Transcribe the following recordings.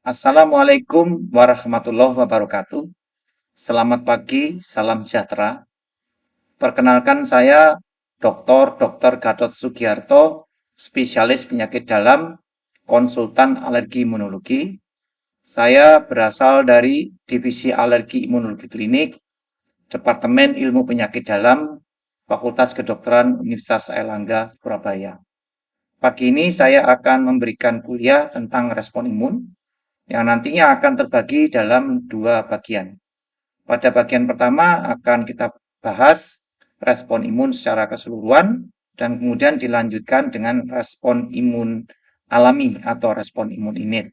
Assalamualaikum warahmatullahi wabarakatuh. Selamat pagi, salam sejahtera. Perkenalkan saya Dr. Gatot Sugiarto, spesialis penyakit dalam, konsultan alergi imunologi. Saya berasal dari Divisi Alergi Imunologi Klinik, Departemen Ilmu Penyakit Dalam, Fakultas Kedokteran Universitas Airlangga, Surabaya. Pagi ini saya akan memberikan kuliah tentang respon imun yang nantinya akan terbagi dalam dua bagian. Pada bagian pertama akan kita bahas respon imun secara keseluruhan dan kemudian dilanjutkan dengan respon imun alami atau respon imun innate.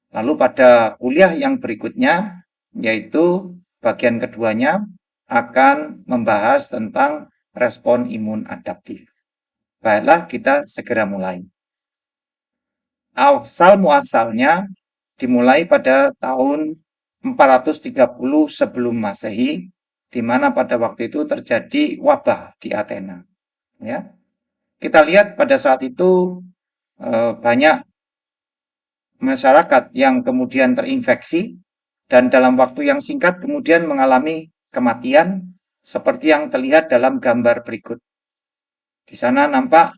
Lalu pada kuliah yang berikutnya, yaitu bagian keduanya, akan membahas tentang respon imun adaptif. Baiklah, kita segera mulai. Asal muasalnya dimulai pada tahun 430 sebelum Masehi, di mana pada waktu itu terjadi wabah di Athena. Ya, kita lihat pada saat itu banyak masyarakat yang kemudian terinfeksi dan dalam waktu yang singkat kemudian mengalami kematian seperti yang terlihat dalam gambar berikut. Di sana nampak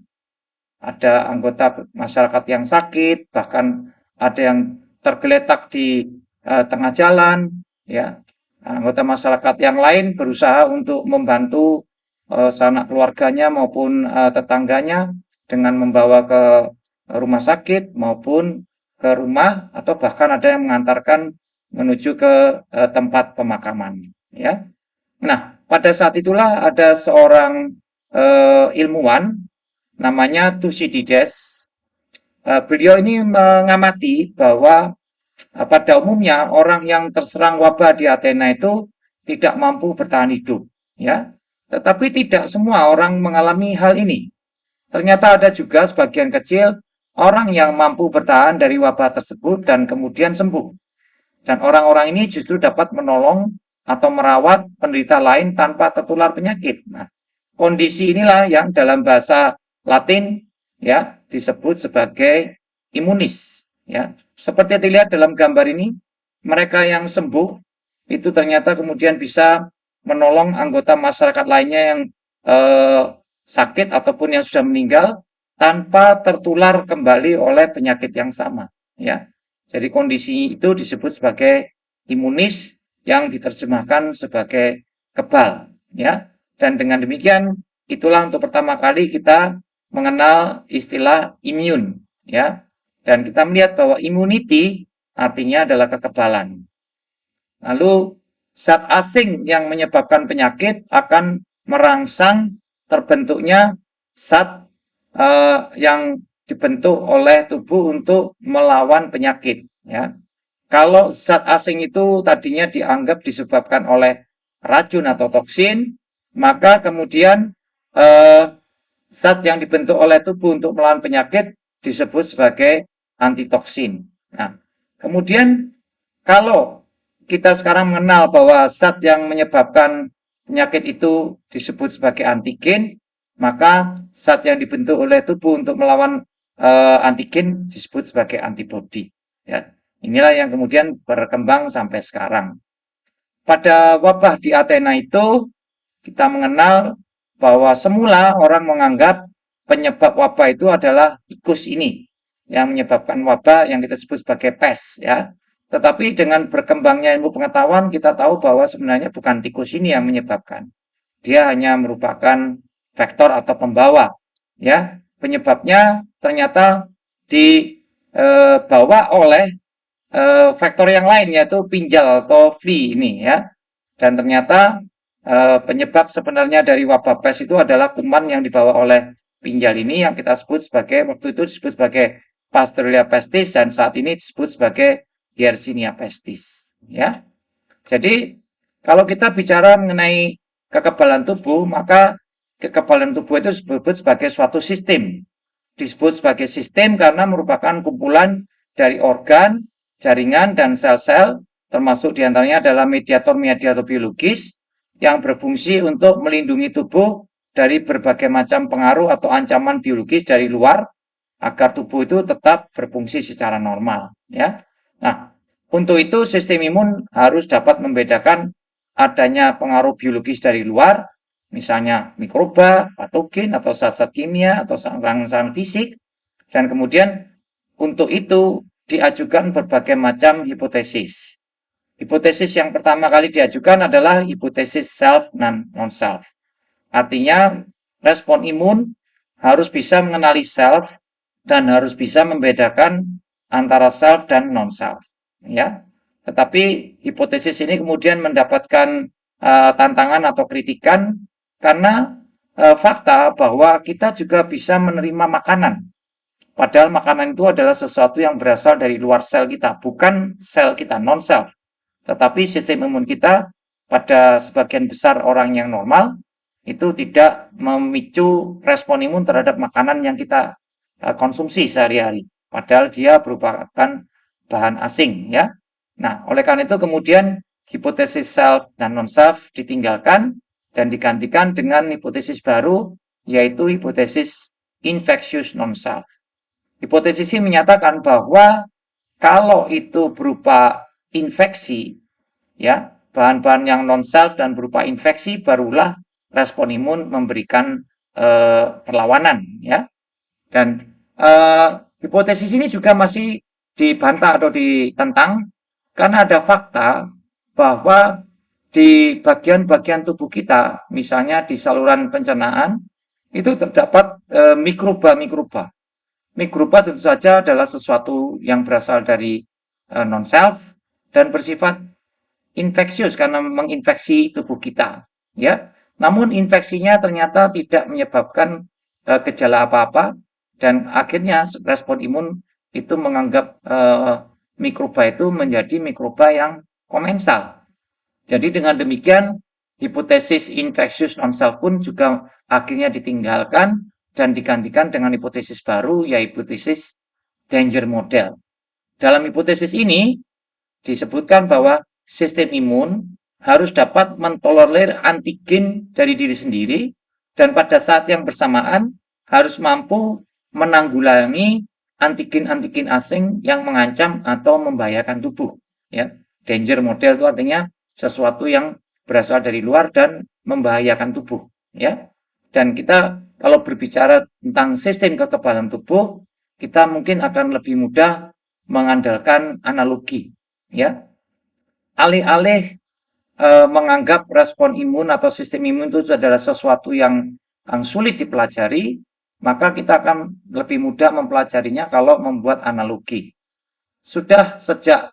ada anggota masyarakat yang sakit, bahkan ada yang tergeletak di tengah jalan, ya. Anggota masyarakat yang lain berusaha untuk membantu sanak keluarganya maupun tetangganya dengan membawa ke rumah sakit maupun ke rumah atau bahkan ada yang mengantarkan menuju ke tempat pemakaman, ya. Nah, pada saat itulah ada seorang ilmuwan namanya Thucydides. Beliau ini mengamati bahwa pada umumnya orang yang terserang wabah di Athena itu tidak mampu bertahan hidup, ya. Tetapi tidak semua orang mengalami hal ini. Ternyata ada juga sebagian kecil orang yang mampu bertahan dari wabah tersebut dan kemudian sembuh. Dan orang-orang ini justru dapat menolong atau merawat penderita lain tanpa tertular penyakit. Nah, kondisi inilah yang dalam bahasa Latin ya disebut sebagai imunis. Ya, seperti yang dilihat dalam gambar ini, mereka yang sembuh itu ternyata kemudian bisa menolong anggota masyarakat lainnya yang sakit ataupun yang sudah meninggal tanpa tertular kembali oleh penyakit yang sama. Ya, jadi kondisi itu disebut sebagai imunis yang diterjemahkan sebagai kebal. Ya, dan dengan demikian itulah untuk pertama kali kita mengenal istilah imun. Ya, dan kita melihat bahwa immunity artinya adalah kekebalan. Lalu zat asing yang menyebabkan penyakit akan merangsang terbentuknya zat yang dibentuk oleh tubuh untuk melawan penyakit. Ya. Kalau zat asing itu tadinya dianggap disebabkan oleh racun atau toksin, maka kemudian zat yang dibentuk oleh tubuh untuk melawan penyakit disebut sebagai antitoksin. Nah, kemudian kalau kita sekarang mengenal bahwa zat yang menyebabkan penyakit itu disebut sebagai antigen, maka zat yang dibentuk oleh tubuh untuk melawan antigen disebut sebagai antibodi. Ya, inilah yang kemudian berkembang sampai sekarang. Pada wabah di Athena itu kita mengenal bahwa semula orang menganggap penyebab wabah itu adalah tikus ini yang menyebabkan wabah yang kita sebut sebagai pes, ya. Tetapi dengan berkembangnya ilmu pengetahuan kita tahu bahwa sebenarnya bukan tikus ini yang menyebabkan. Dia hanya merupakan vektor atau pembawa, ya. Penyebabnya ternyata dibawa oleh vektor yang lain yaitu pinjal atau flea ini, ya. Dan ternyata penyebab sebenarnya dari wabah pes itu adalah kuman yang dibawa oleh pinjal ini yang kita sebut sebagai waktu itu disebut sebagai Pasteurella pestis dan saat ini disebut sebagai Yersinia pestis, ya. Jadi kalau kita bicara mengenai kekebalan tubuh, maka kekebalan tubuh itu disebut sebagai suatu sistem. Disebut sebagai sistem karena merupakan kumpulan dari organ, jaringan, dan sel-sel, termasuk diantaranya adalah mediator-mediator biologis yang berfungsi untuk melindungi tubuh dari berbagai macam pengaruh atau ancaman biologis dari luar agar tubuh itu tetap berfungsi secara normal. Ya. Nah, untuk itu sistem imun harus dapat membedakan adanya pengaruh biologis dari luar, misalnya mikroba, patogen, atau zat-zat kimia, atau serangan fisik, dan kemudian untuk itu diajukan berbagai macam hipotesis. Hipotesis yang pertama kali diajukan adalah hipotesis self dan non-self. Artinya, respon imun harus bisa mengenali self dan harus bisa membedakan antara self dan non-self. Ya, tetapi hipotesis ini kemudian mendapatkan tantangan atau kritikan karena fakta bahwa kita juga bisa menerima makanan. Padahal makanan itu adalah sesuatu yang berasal dari luar sel kita, bukan sel kita, non-self. Tetapi sistem imun kita pada sebagian besar orang yang normal itu tidak memicu respon imun terhadap makanan yang kita konsumsi sehari-hari. Padahal dia merupakan bahan asing, ya. Nah, oleh karena itu kemudian hipotesis self dan non-self ditinggalkan dan digantikan dengan hipotesis baru, yaitu hipotesis infectious non-self. Hipotesis ini menyatakan bahwa kalau itu berupa infeksi, ya, bahan-bahan yang non-self dan berupa infeksi, barulah respon imun memberikan perlawanan, ya. Dan hipotesis ini juga masih dibantah atau ditentang karena ada fakta bahwa di bagian-bagian tubuh kita, misalnya di saluran pencernaan, itu terdapat mikroba-mikroba. Mikroba tentu saja adalah sesuatu yang berasal dari non-self dan bersifat infeksius karena menginfeksi tubuh kita, ya. Namun infeksinya ternyata tidak menyebabkan gejala apa-apa dan akhirnya respon imun itu menganggap mikroba itu menjadi mikroba yang komensal. Jadi dengan demikian hipotesis infectious non-self pun juga akhirnya ditinggalkan dan digantikan dengan hipotesis baru, yaitu hipotesis danger model. Dalam hipotesis ini disebutkan bahwa sistem imun harus dapat mentolerir antigen dari diri sendiri dan pada saat yang bersamaan harus mampu menanggulangi antigen-antigen asing yang mengancam atau membahayakan tubuh. Ya, danger model itu artinya sesuatu yang berasal dari luar dan membahayakan tubuh. Ya, dan kita kalau berbicara tentang sistem kekebalan tubuh, kita mungkin akan lebih mudah mengandalkan analogi. Ya, alih-alih menganggap respon imun atau sistem imun itu adalah sesuatu yang sulit dipelajari, maka kita akan lebih mudah mempelajarinya kalau membuat analogi. Sudah sejak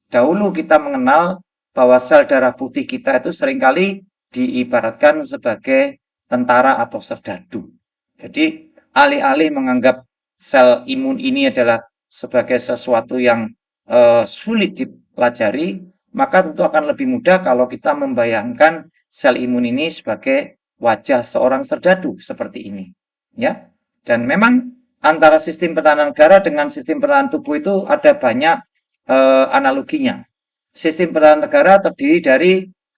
dahulu kita mengenal bahwa sel darah putih kita itu seringkali diibaratkan sebagai tentara atau serdadu. Jadi alih-alih menganggap sel imun ini adalah sebagai sesuatu yang sulit dipelajari, maka tentu akan lebih mudah kalau kita membayangkan sel imun ini sebagai wajah seorang serdadu seperti ini, ya. Dan memang antara sistem pertahanan negara dengan sistem pertahanan tubuh itu ada banyak analoginya. Sistem pertahanan negara terdiri dari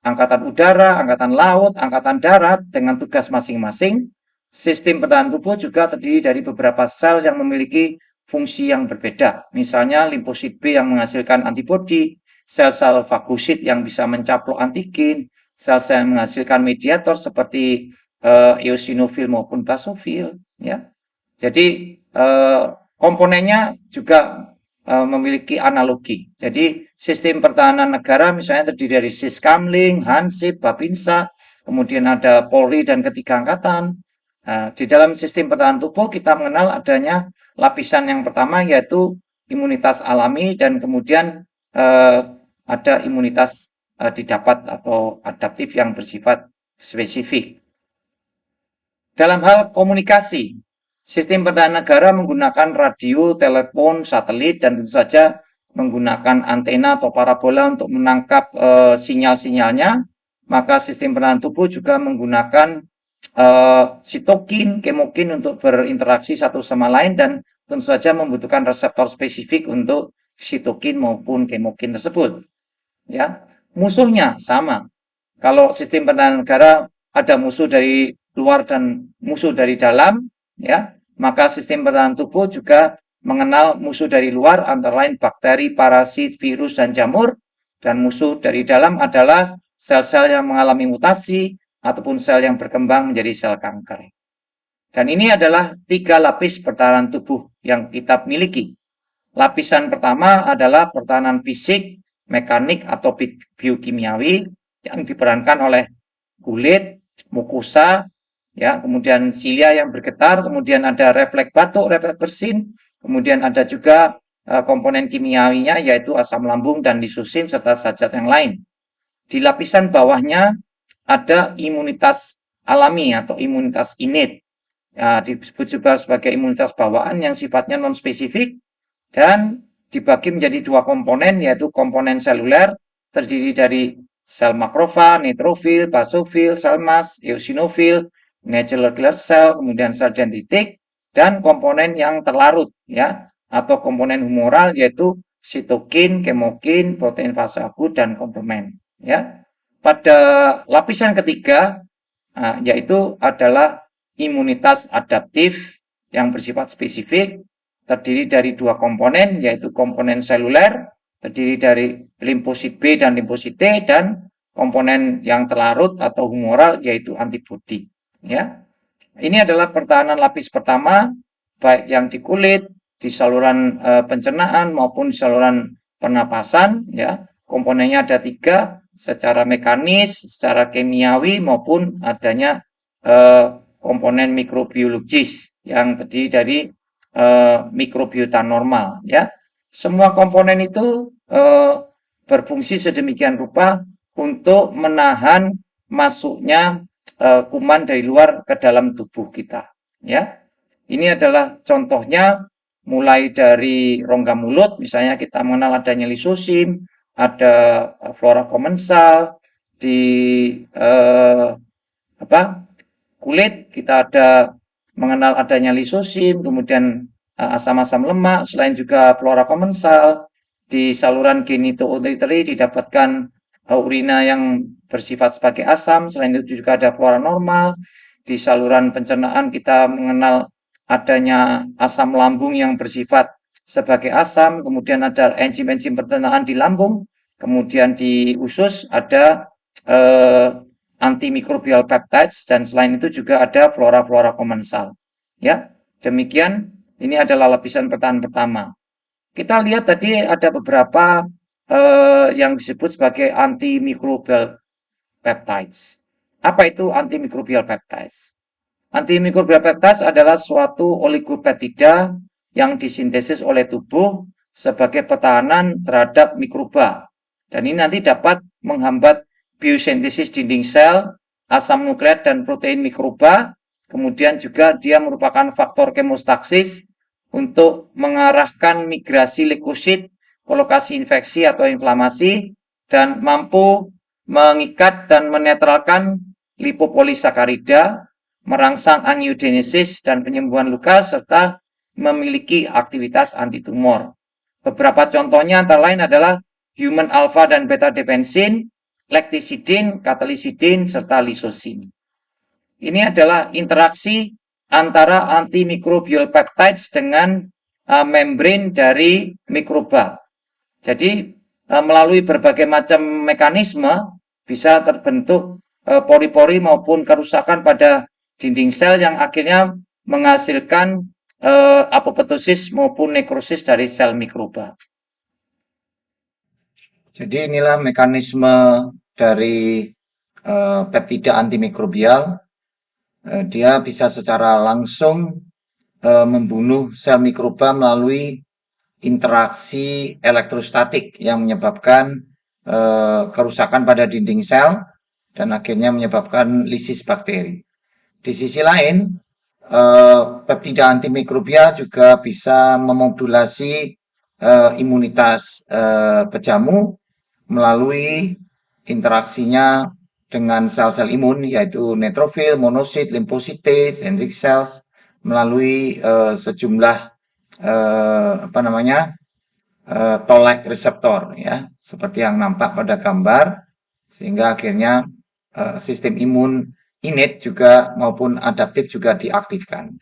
angkatan udara, angkatan laut, angkatan darat dengan tugas masing-masing. Sistem pertahanan tubuh juga terdiri dari beberapa sel yang memiliki fungsi yang berbeda. Misalnya limfosit B yang menghasilkan antibodi, sel-sel fagosit yang bisa mencaplok antigen, sel-sel yang menghasilkan mediator seperti eosinofil maupun basofil, ya. Jadi komponennya juga memiliki analogi. Jadi sistem pertahanan negara misalnya terdiri dari Siskamling, Hansip, Babinsa, kemudian ada Polri dan ketiga angkatan. Di dalam sistem pertahanan tubuh kita mengenal adanya lapisan yang pertama yaitu imunitas alami dan kemudian ada imunitas didapat atau adaptif yang bersifat spesifik. Dalam hal komunikasi, sistem pertahanan negara menggunakan radio, telepon, satelit, dan tentu saja menggunakan antena atau parabola untuk menangkap sinyal-sinyalnya. Maka sistem pertahanan tubuh juga menggunakan sitokin, kemokin untuk berinteraksi satu sama lain dan tentu saja membutuhkan reseptor spesifik untuk sitokin maupun kemokin tersebut. Ya, musuhnya sama. Kalau sistem pertahanan negara ada musuh dari luar dan musuh dari dalam, ya, maka sistem pertahanan tubuh juga mengenal musuh dari luar antara lain bakteri, parasit, virus, dan jamur, dan musuh dari dalam adalah sel-sel yang mengalami mutasi ataupun sel yang berkembang menjadi sel kanker. Dan ini adalah 3 lapis pertahanan tubuh yang kita miliki. Lapisan pertama adalah pertahanan fisik, mekanik, atau biokimiawi yang diperankan oleh kulit, mukosa, ya, kemudian silia yang bergetar, kemudian ada refleks batuk, refleks bersin, kemudian ada juga komponen kimiawinya yaitu asam lambung dan lisosim serta zat-zat yang lain. Di lapisan bawahnya ada imunitas alami atau imunitas innate. Ya, disebut juga sebagai imunitas bawaan yang sifatnya non-spesifik dan dibagi menjadi 2 komponen, yaitu komponen seluler terdiri dari sel makrofag, neutrofil, basofil, sel mast, eosinofil, natural killer cell, kemudian sel dendritik, dan komponen yang terlarut, ya, atau komponen humoral yaitu sitokin, kemokin, protein fase akut, dan komplement. Ya. Pada lapisan ketiga, yaitu adalah imunitas adaptif yang bersifat spesifik, terdiri dari 2 komponen, yaitu komponen seluler, terdiri dari limfosit B dan limfosit T, dan komponen yang terlarut atau humoral, yaitu antibodi. Ya. Ini adalah pertahanan lapis pertama, baik yang di kulit, di saluran pencernaan, maupun di saluran pernapasan. Ya. Komponennya ada 3, secara mekanis, secara kimiawi, maupun adanya komponen mikrobiologis yang terdiri dari mikrobiota normal. Ya, semua komponen itu berfungsi sedemikian rupa untuk menahan masuknya kuman dari luar ke dalam tubuh kita. Ya, ini adalah contohnya mulai dari rongga mulut, misalnya kita mengenal adanya lisosim, ada flora komensal, di kulit kita ada mengenal adanya lisosim, kemudian asam-asam lemak, selain juga flora komensal. Di saluran genitourinary didapatkan urina yang bersifat sebagai asam, selain itu juga ada flora normal. Di saluran pencernaan kita mengenal adanya asam lambung yang bersifat sebagai asam, kemudian ada enzim-enzim pencernaan di lambung, kemudian di usus ada antimikrobial peptides, dan selain itu juga ada flora-flora komensal. Ya, demikian ini adalah lapisan pertahanan pertama. Kita lihat tadi ada beberapa yang disebut sebagai antimikrobial peptides. Apa itu antimikrobial peptides? Antimikrobial peptides adalah suatu oligopeptida yang disintesis oleh tubuh sebagai pertahanan terhadap mikroba. Dan ini nanti dapat menghambat biosintesis dinding sel, asam nukleat, dan protein mikroba. Kemudian juga dia merupakan faktor kemostaksis untuk mengarahkan migrasi leukosit ke lokasi infeksi atau inflamasi, dan mampu mengikat dan menetralkan lipopolisakarida, merangsang angiogenesis dan penyembuhan luka, serta memiliki aktivitas antitumor. Beberapa contohnya antara lain adalah human alpha dan beta defensin, lecticidin, katalisidin, serta lisosim. Ini adalah interaksi antara antimikrobial peptides dengan membran dari mikroba. Jadi melalui berbagai macam mekanisme bisa terbentuk pori-pori maupun kerusakan pada dinding sel yang akhirnya menghasilkan apoptosis maupun nekrosis dari sel mikroba. Jadi inilah mekanisme dari peptida antimikrobial. Dia bisa secara langsung membunuh sel mikroba melalui interaksi elektrostatik yang menyebabkan kerusakan pada dinding sel dan akhirnya menyebabkan lisis bakteri. Di sisi lain, peptida antimikrobial juga bisa memodulasi imunitas pejamu melalui interaksinya dengan sel-sel imun, yaitu neutrofil, monosit, limfosit T, dendritic cells, melalui sejumlah toll-like reseptor, ya, seperti yang nampak pada gambar, sehingga akhirnya sistem imun innate juga maupun adaptif juga diaktifkan.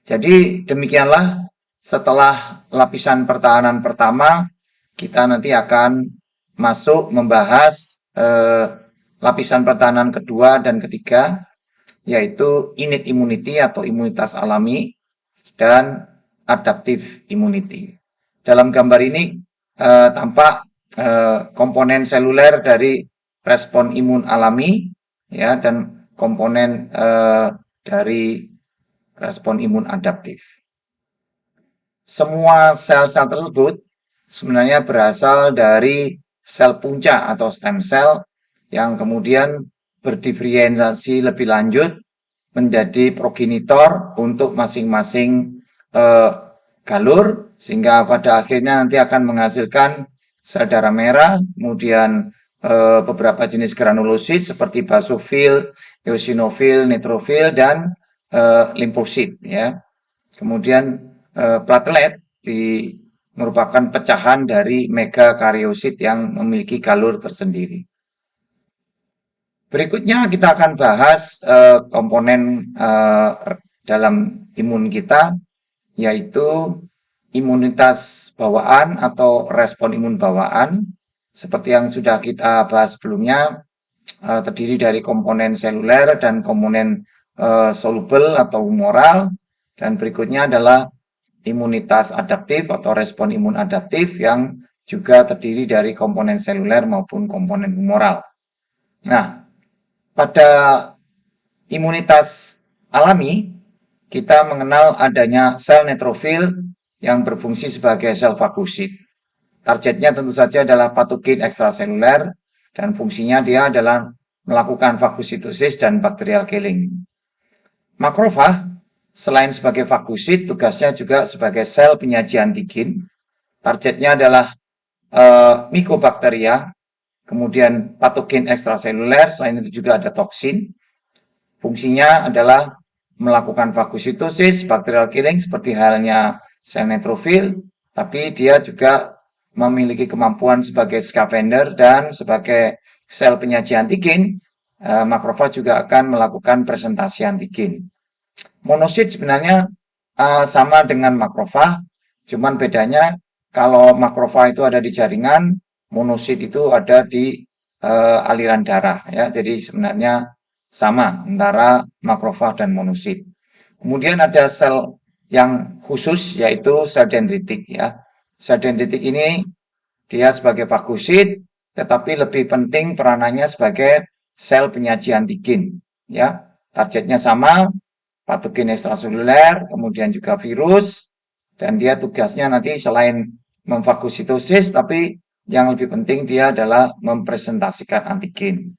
Jadi demikianlah Setelah lapisan pertahanan pertama, kita nanti akan masuk membahas lapisan pertahanan kedua dan ketiga, yaitu innate immunity atau imunitas alami dan adaptive immunity. Dalam gambar ini tampak komponen seluler dari respon imun alami ya dan komponen dari respon imun adaptif. Semua sel-sel tersebut sebenarnya berasal dari sel punca atau stem cell yang kemudian berdiferensiasi lebih lanjut menjadi progenitor untuk masing-masing galur, sehingga pada akhirnya nanti akan menghasilkan sel darah merah, kemudian beberapa jenis granulosit seperti basofil, eosinofil, neutrofil, dan limfosit ya. Kemudian platelet merupakan pecahan dari megakariosit yang memiliki galur tersendiri. Berikutnya kita akan bahas komponen dalam imun kita, yaitu imunitas bawaan atau respon imun bawaan. Seperti yang sudah kita bahas sebelumnya, terdiri dari komponen seluler dan komponen soluble atau humoral. Dan berikutnya adalah imunitas adaptif atau respon imun adaptif yang juga terdiri dari komponen seluler maupun komponen humoral. Nah, pada imunitas alami, kita mengenal adanya sel neutrofil yang berfungsi sebagai sel fagosit. Targetnya tentu saja adalah patogen ekstraseluler dan fungsinya dia adalah melakukan fagositosis dan bacterial killing. Makrofag selain sebagai fagosit, tugasnya juga sebagai sel penyaji antigen. Targetnya adalah Mycobacteria, kemudian patogen ekstraseluler, selain itu juga ada toksin. Fungsinya adalah melakukan fagositosis, bacterial killing seperti halnya sel neutrofil, tapi dia juga memiliki kemampuan sebagai scavenger dan sebagai sel penyaji antigen. Makrofag juga akan melakukan presentasi antigen. Monosit sebenarnya sama dengan makrofag, cuman bedanya kalau makrofag itu ada di jaringan, monosit itu ada di aliran darah ya. Jadi sebenarnya sama antara makrofag dan monosit. Kemudian ada sel yang khusus yaitu sel dendritik ya. Sel dendritik ini dia sebagai fagosit, tetapi lebih penting peranannya sebagai sel penyaji antigen ya. Targetnya sama, patogen ekstraseluler, kemudian juga virus, dan dia tugasnya nanti selain memfagositosis, tapi yang lebih penting dia adalah mempresentasikan antigen.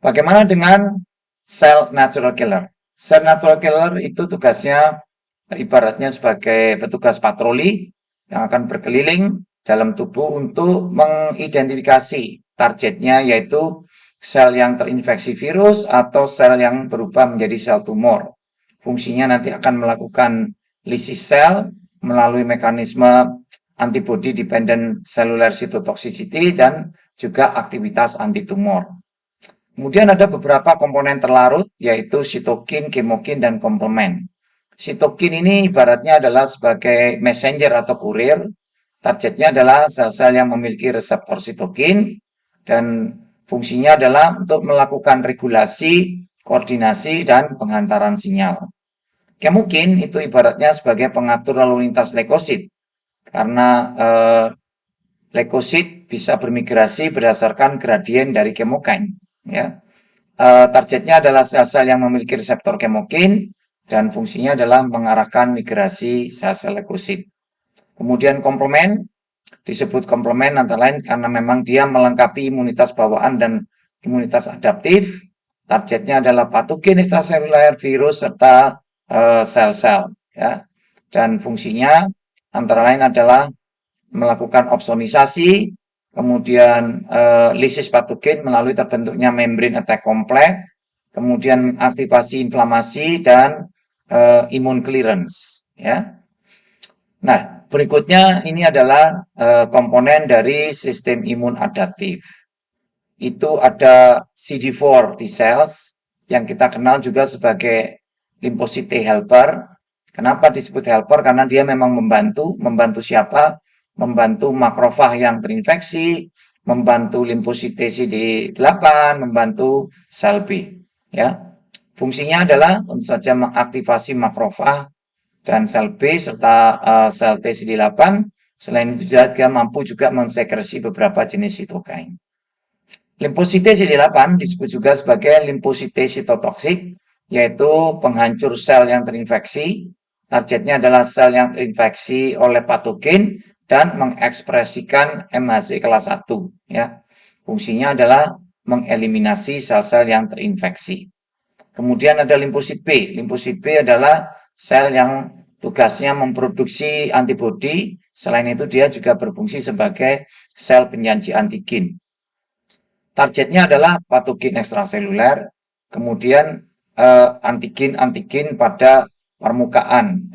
Bagaimana dengan sel natural killer? Sel natural killer itu tugasnya ibaratnya sebagai petugas patroli yang akan berkeliling dalam tubuh untuk mengidentifikasi targetnya, yaitu sel yang terinfeksi virus atau sel yang berubah menjadi sel tumor. Fungsinya nanti akan melakukan lysis sel melalui mekanisme antibody dependent cellular cytotoxicity dan juga aktivitas antitumor. Kemudian ada beberapa komponen terlarut, yaitu sitokin, kemokin, dan komplement. Sitokin ini ibaratnya adalah sebagai messenger atau kurir. Targetnya adalah sel-sel yang memiliki reseptor sitokin, dan fungsinya adalah untuk melakukan regulasi, koordinasi, dan penghantaran sinyal. Kemokin itu ibaratnya sebagai pengatur lalu lintas leukosit, karena leukosit bisa bermigrasi berdasarkan gradien dari kemokin. Ya. Targetnya adalah sel-sel yang memiliki reseptor kemokin, dan fungsinya adalah mengarahkan migrasi sel-sel leukosit. Kemudian komplement, disebut komplement antara lain karena memang dia melengkapi imunitas bawaan dan imunitas adaptif. Targetnya adalah patogen ekstraseluler, virus, serta sel-sel. Ya. Dan fungsinya antara lain adalah melakukan opsonisasi, kemudian lysis patogen melalui terbentuknya membran attack complex, kemudian aktivasi inflamasi dan imun clearance. Ya. Nah, berikutnya ini adalah komponen dari sistem imun adaptif. Itu ada CD4 T cells yang kita kenal juga sebagai lymphocyte helper. Kenapa disebut helper? Karena dia memang membantu siapa? Membantu makrofag yang terinfeksi, membantu limfosit CD8, membantu sel B. Ya, fungsinya adalah tentu saja mengaktifasi makrofag dan sel B serta sel T CD8. Selain itu dia mampu juga mensekresi beberapa jenis sitokain. Limfosite CD8 disebut juga sebagai limfosite sitotoksik, yaitu penghancur sel yang terinfeksi. Targetnya adalah sel yang terinfeksi oleh patogen dan mengekspresikan MHC kelas 1. Ya. Fungsinya adalah mengeliminasi sel-sel yang terinfeksi. Kemudian ada limfosit B. Limfosit B adalah sel yang tugasnya memproduksi antibodi. Selain itu dia juga berfungsi sebagai sel penyaji antigen. Targetnya adalah patogen ekstraseluler, kemudian antigen-antigen pada permukaan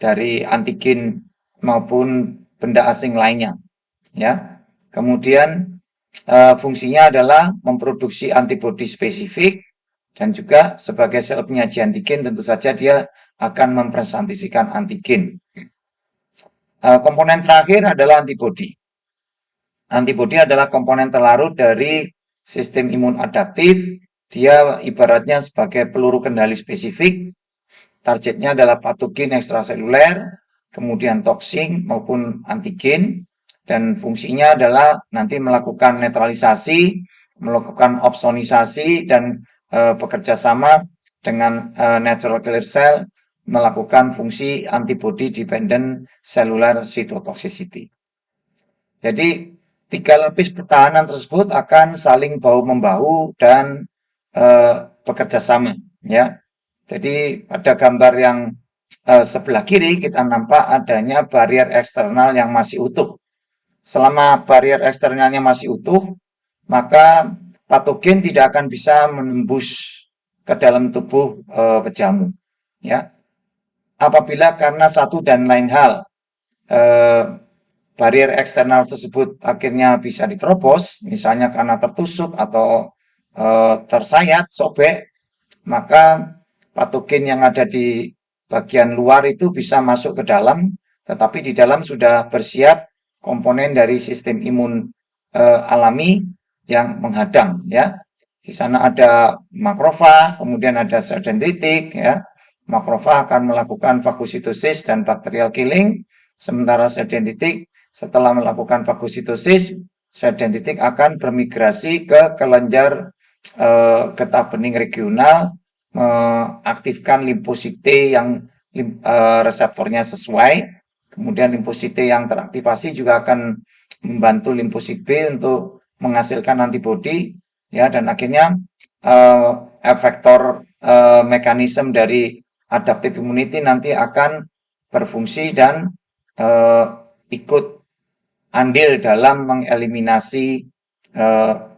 dari antigen maupun benda asing lainnya. Ya, kemudian fungsinya adalah memproduksi antibodi spesifik dan juga sebagai sel penyaji antigen tentu saja dia akan mempresentasikan antigen. Komponen terakhir adalah antibodi. Antibodi adalah komponen terlarut dari sistem imun adaptif. Dia ibaratnya sebagai peluru kendali spesifik. Targetnya adalah patogen ekstraseluler, kemudian toksin maupun antigen. Dan fungsinya adalah nanti melakukan netralisasi, melakukan opsonisasi, dan bekerja sama dengan natural killer cell, melakukan fungsi antibody dependent cellular cytotoxicity. Jadi, tiga lapis pertahanan tersebut akan saling bahu-membahu dan bekerja sama. Ya. Jadi, pada gambar yang sebelah kiri kita nampak adanya barrier eksternal yang masih utuh. Selama barrier eksternalnya masih utuh, maka patogen tidak akan bisa menembus ke dalam tubuh pejamu. Ya. Apabila karena satu dan lain hal barrier eksternal tersebut akhirnya bisa diterobos, misalnya karena tertusuk atau tersayat, sobek, maka patogen yang ada di bagian luar itu bisa masuk ke dalam, tetapi di dalam sudah bersiap komponen dari sistem imun alami yang menghadang, ya. Di sana ada makrofag, kemudian ada sel dendritik, ya. Makrofag akan melakukan fagositosis dan bacterial killing, sementara sel dendritik setelah melakukan fagositosis, sel dendritik akan bermigrasi ke kelenjar getah bening regional, mengaktifkan limfosit T yang reseptornya sesuai. Kemudian limfosit T yang teraktivasi juga akan membantu limfosit B untuk menghasilkan antibodi, ya, dan akhirnya efektor mekanisme dari adaptive immunity nanti akan berfungsi dan ikut andil dalam mengeliminasi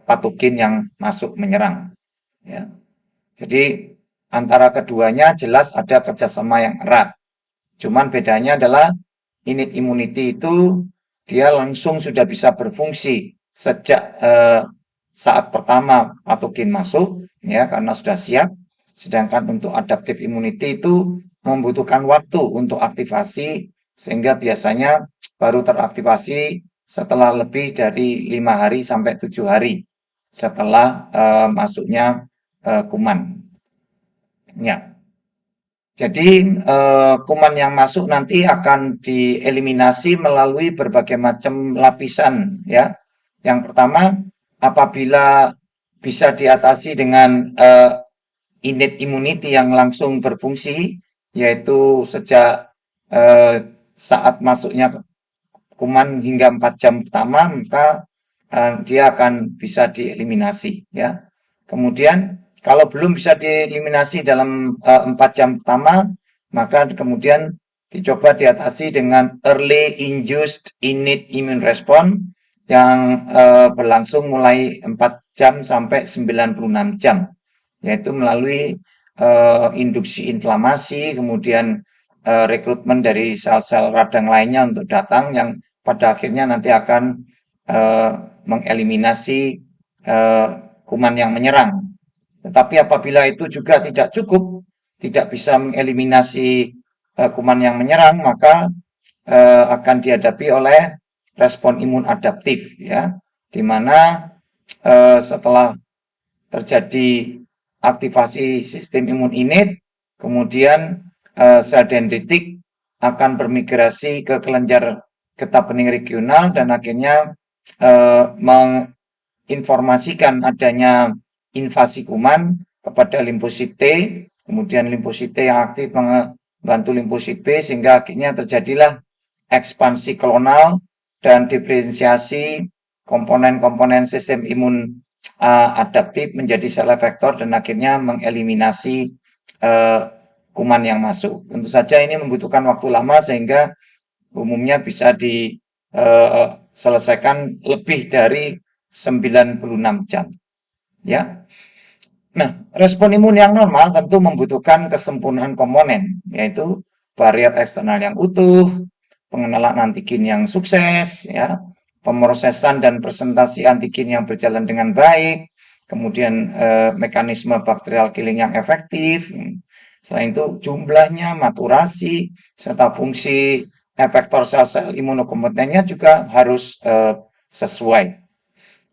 patogen yang masuk menyerang. Ya. Jadi antara keduanya jelas ada kerjasama yang erat. Cuman bedanya adalah innate immunity itu dia langsung sudah bisa berfungsi sejak saat pertama patogen masuk, ya, karena sudah siap. Sedangkan untuk adaptive immunity itu membutuhkan waktu untuk aktivasi, sehingga biasanya baru teraktivasi setelah lebih dari 5 hari sampai 7 hari setelah masuknya kuman. Ya. Jadi kuman yang masuk nanti akan dieliminasi melalui berbagai macam lapisan, ya. Yang pertama, apabila bisa diatasi dengan innate immunity yang langsung berfungsi, yaitu sejak saat masuknya kuman hingga 4 jam pertama, maka dia akan bisa dieliminasi, ya. Kemudian kalau belum bisa dieliminasi dalam 4 jam pertama, maka kemudian dicoba diatasi dengan early induced innate immune response yang berlangsung mulai 4 jam sampai 96 jam, yaitu melalui induksi inflamasi, kemudian rekrutmen dari sel-sel radang lainnya untuk datang yang pada akhirnya nanti akan mengeliminasi kuman yang menyerang. Tetapi apabila itu juga tidak cukup, tidak bisa mengeliminasi kuman yang menyerang, maka akan dihadapi oleh respon imun adaptif, ya, di mana setelah terjadi aktivasi sistem imun innate, kemudian sel dendritik akan bermigrasi ke kelenjar getah bening regional dan akhirnya menginformasikan adanya invasi kuman kepada limfosit T, kemudian limfosit T yang aktif membantu limfosit B, sehingga akhirnya terjadilah ekspansi klonal dan diferensiasi komponen-komponen sistem imun adaptif menjadi sel efektor dan akhirnya mengeliminasi kuman yang masuk. Tentu saja ini membutuhkan waktu lama sehingga umumnya bisa diselesaikan lebih dari 96 jam. Ya. Nah, respon imun yang normal tentu membutuhkan kesempurnaan komponen, yaitu barrier eksternal yang utuh, pengenalan antigen yang sukses, ya, pemrosesan dan presentasi antigen yang berjalan dengan baik, kemudian mekanisme bacterial killing yang efektif. Selain itu jumlahnya, maturasi, serta fungsi efektor sel-sel imunokompetennya juga harus sesuai.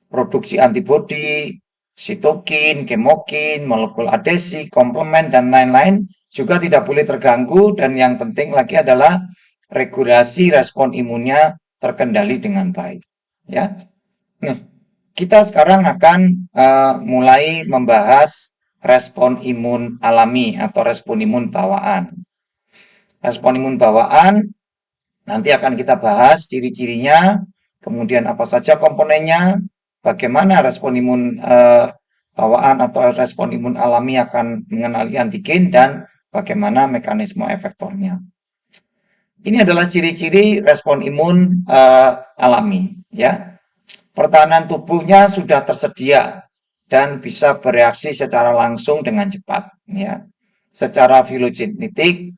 Produksi antibodi, sitokin, kemokin, molekul adesi, komplement, dan lain-lain juga tidak boleh terganggu, dan yang penting lagi adalah regulasi respon imunnya terkendali dengan baik. Ya, nah, kita sekarang akan mulai membahas respon imun alami atau respon imun bawaan. Respon imun bawaan nanti akan kita bahas ciri-cirinya, kemudian apa saja komponennya, bagaimana respon imun bawaan atau respon imun alami akan mengenali antigen, dan bagaimana mekanisme efektornya. Ini adalah ciri-ciri respon imun alami, ya. Pertahanan tubuhnya sudah tersedia dan bisa bereaksi secara langsung dengan cepat, ya. Secara filogenetik,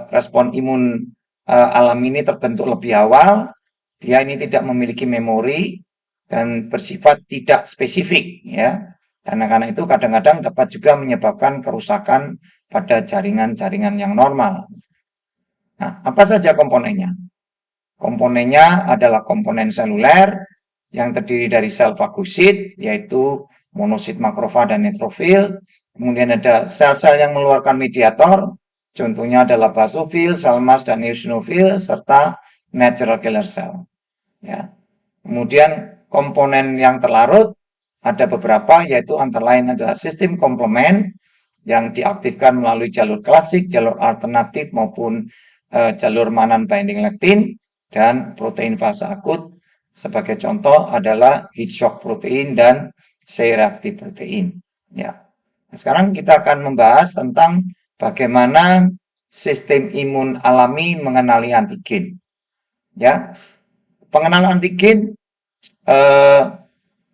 respon imun alami ini terbentuk lebih awal. Dia ini tidak memiliki memori dan bersifat tidak spesifik, ya. Karena itu kadang-kadang dapat juga menyebabkan kerusakan pada jaringan-jaringan yang normal. Nah, apa saja komponennya? Komponennya adalah komponen seluler yang terdiri dari sel fagosit, yaitu monosit, makrofag, dan neutrofil. Kemudian ada sel-sel yang mengeluarkan mediator, contohnya adalah basofil, sel emas, dan eosinofil, serta natural killer cell. Ya. Kemudian komponen yang terlarut ada beberapa, yaitu antara lain adalah sistem komplement yang diaktifkan melalui jalur klasik, jalur alternatif, maupun jalur Manan binding lectin, dan protein fase akut. Sebagai contoh adalah heat shock protein dan C-reactive protein. Ya. Nah, sekarang kita akan membahas tentang bagaimana sistem imun alami mengenali antigen. Ya, pengenalan antigen